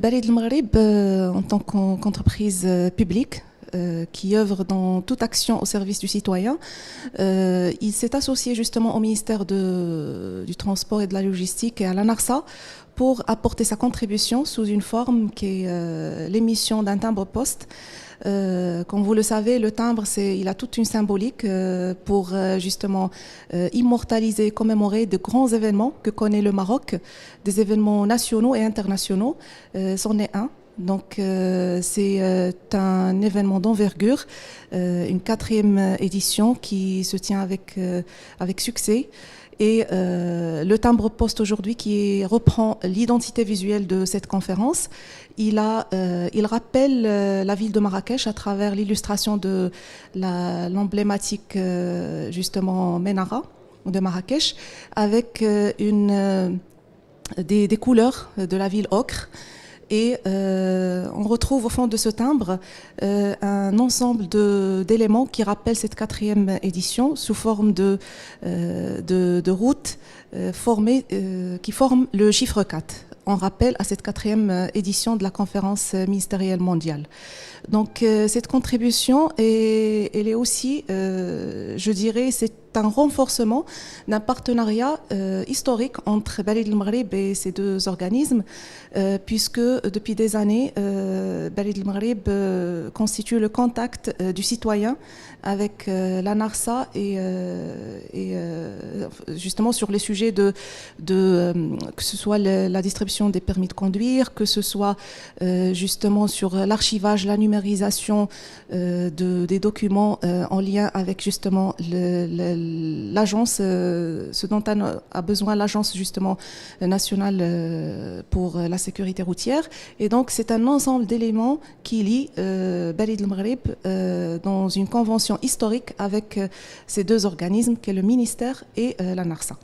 Balid El Maghreb, en tant qu'entreprise publique, qui œuvre dans toute action au service du citoyen. Il s'est associé justement au ministère du Transport et de la Logistique et à l'ANARSA pour apporter sa contribution sous une forme qui est l'émission d'un timbre-poste. Comme vous le savez, le timbre, il a toute une symbolique pour justement immortaliser et commémorer de grands événements que connaît le Maroc, des événements nationaux et internationaux. C'en est un. Donc c'est un événement d'envergure, une 4e édition qui se tient avec succès. Et le timbre-poste aujourd'hui qui reprend l'identité visuelle de cette conférence, il rappelle la ville de Marrakech à travers l'illustration de l'emblématique justement Menara de Marrakech avec des couleurs de la ville ocre. Et on retrouve au fond de ce timbre un ensemble d'éléments qui rappellent cette 4e édition sous forme de routes qui forment le chiffre 4. On rappelle à cette 4e édition de la conférence ministérielle mondiale. Donc cette contribution, elle est aussi, je dirais, c'est un renforcement d'un partenariat historique entre Balid El Maghreb et ces deux organismes, puisque depuis des années, Balid El Maghreb constitue le contact du citoyen avec l'ANARSA et justement sur les sujets que ce soit la distribution des permis de conduire, que ce soit justement sur l'archivage, la numérisation des documents en lien avec justement l'agence, ce dont a besoin l'agence justement nationale pour la sécurité routière. Et donc c'est un ensemble d'éléments qui lie Balid El Maghreb dans une convention historique avec ces deux organismes qu'est le ministère et l'ANARSA.